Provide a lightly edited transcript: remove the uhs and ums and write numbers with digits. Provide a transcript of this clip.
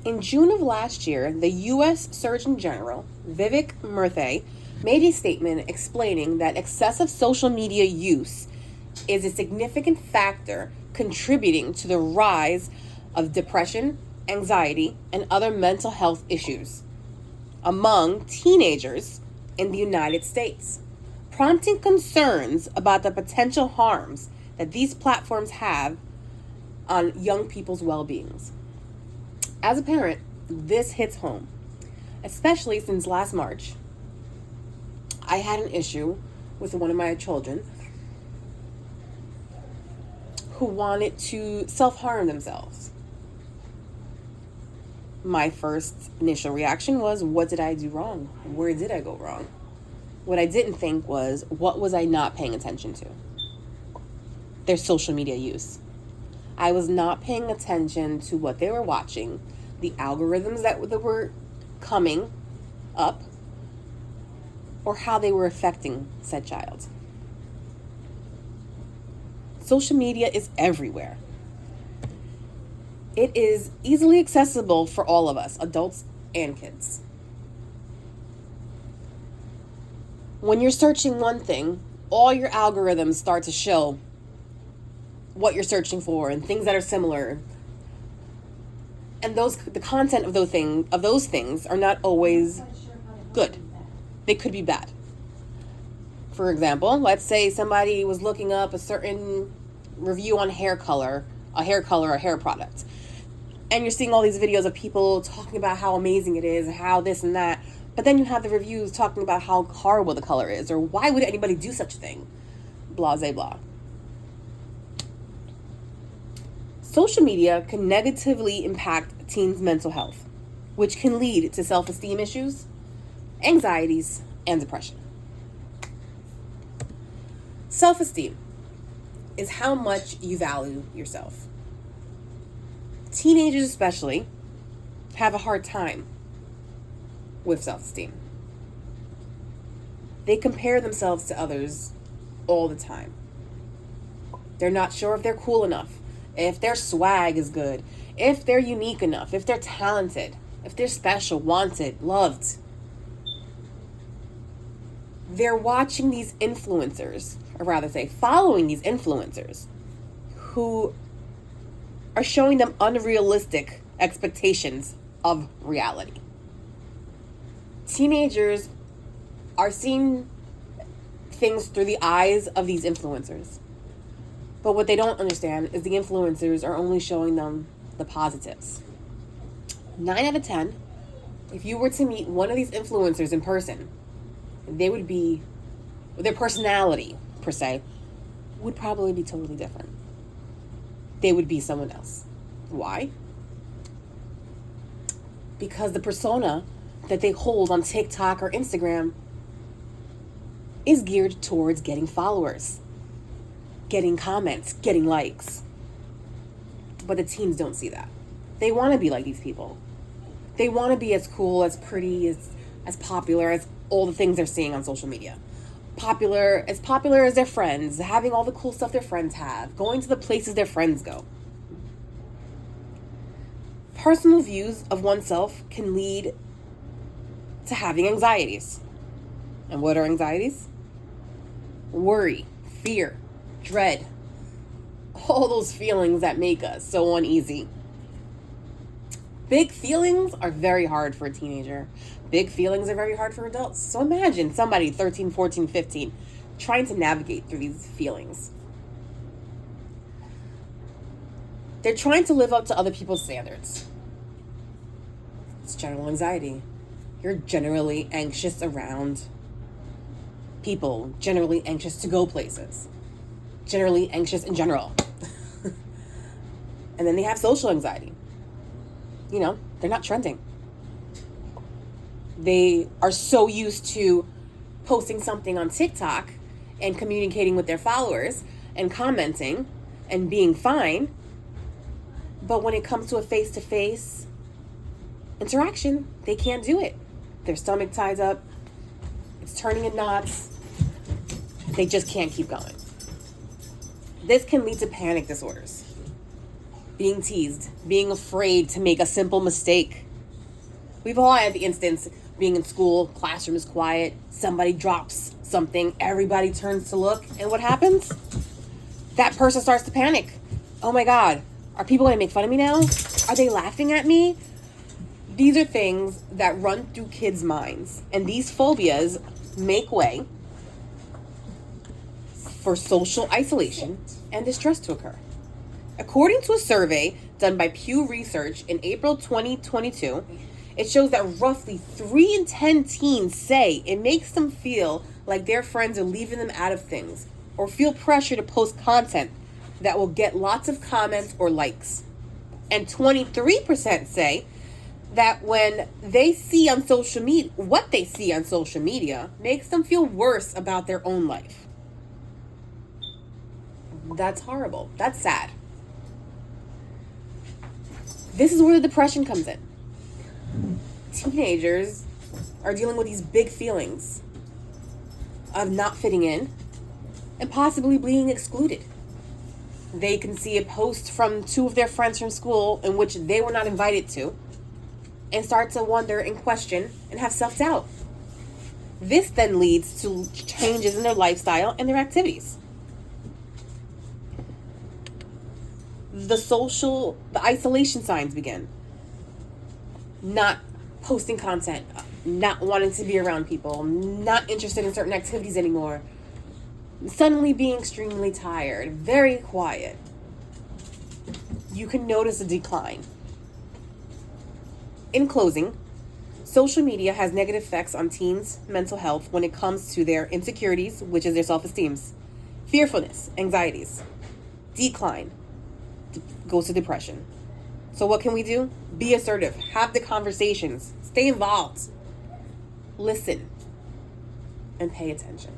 In June of last year, the U.S. Surgeon General, Vivek Murthy, made a statement explaining that excessive social media use is a significant factor contributing to the rise of depression, anxiety, and other mental health issues among teenagers in the United States, prompting concerns about the potential harms that these platforms have on young people's well-beings. As a parent, this hits home, especially since last March, I had an issue with one of my children who wanted to self-harm themselves. My first initial reaction was, what did I do wrong? Where did I go wrong? What I didn't think was, what was I not paying attention to? Their social media use. I was not paying attention to what they were watching, the algorithms that were coming up, or how they were affecting said child. Social media is everywhere. It is easily accessible for all of us, adults and kids. When you're searching one thing, all your algorithms start to show what you're searching for and things that are similar. And the content of those things are not always good. They could be bad. For example, let's say somebody was looking up a certain review on hair color, a hair product. And you're seeing all these videos of people talking about how amazing it is, how this and that. But then you have the reviews talking about how horrible the color is, or why would anybody do such a thing? Blah, blah, blah. Social media can negatively impact teens' mental health, which can lead to self-esteem issues, anxieties, and depression. Self-esteem is how much you value yourself. Teenagers especially have a hard time with self-esteem. They compare themselves to others all the time. They're not sure if they're cool enough, if their swag is good, if they're unique enough, if they're talented, if they're special, wanted, loved. They're watching these influencers, or rather say following these influencers who are showing them unrealistic expectations of reality. Teenagers are seeing things through the eyes of these influencers. But what they don't understand is the influencers are only showing them the positives. 9 out of 10, if you were to meet one of these influencers in person, they would be, their personality, per se, would probably be totally different. They would be someone else. Why? Because the persona that they hold on TikTok or Instagram is geared towards getting followers, getting comments, getting likes. But the teens don't see that. They want to be like these people. They want to be as cool, as pretty, as popular as all the things they're seeing on social media. As popular as their friends, having all the cool stuff their friends have, going to the places their friends go. Personal views of oneself can lead to having anxieties. And what are anxieties? Worry, fear, dread. All those feelings that make us so uneasy. Big feelings are very hard for a teenager. Big feelings are very hard for adults. So imagine somebody 13, 14, 15 trying to navigate through these feelings. They're trying to live up to other people's standards. It's general anxiety. You're generally anxious around people, generally anxious to go places, generally anxious in general. And then they have social anxiety. You know, they're not trending. They are so used to posting something on TikTok and communicating with their followers and commenting and being fine. But when it comes to a face-to-face interaction, they can't do it. Their stomach ties up. It's turning in knots. They just can't keep going. This can lead to panic disorders being teased, being afraid to make a simple mistake. We've all had the instance being in school, classroom is quiet, somebody drops something, everybody turns to look, and what happens? That person starts to panic. Oh my God, are people going to make fun of me now? Are they laughing at me? These are things that run through kids' minds, and these phobias make way for social isolation and distress to occur. According to a survey done by Pew Research in April 2022, it shows that roughly 3 in 10 teens say it makes them feel like their friends are leaving them out of things or feel pressure to post content that will get lots of comments or likes. And 23% say that when they see on social media, what they see on social media makes them feel worse about their own life. That's horrible. That's sad. This is where the depression comes in. Teenagers are dealing with these big feelings of not fitting in and possibly being excluded. They can see a post from 2 of their friends from school in which they were not invited to and start to wonder and question and have self-doubt. This then leads to changes in their lifestyle and their activities. The isolation signs begin. Not posting content, not wanting to be around people, not interested in certain activities anymore, suddenly being extremely tired, very quiet. You can notice a decline. In closing, social media has negative effects on teens' mental health when it comes to their insecurities, which is their self-esteems, fearfulness, anxieties, decline, goes to depression. So what can we do? Be assertive, have the conversations, stay involved, listen, and pay attention.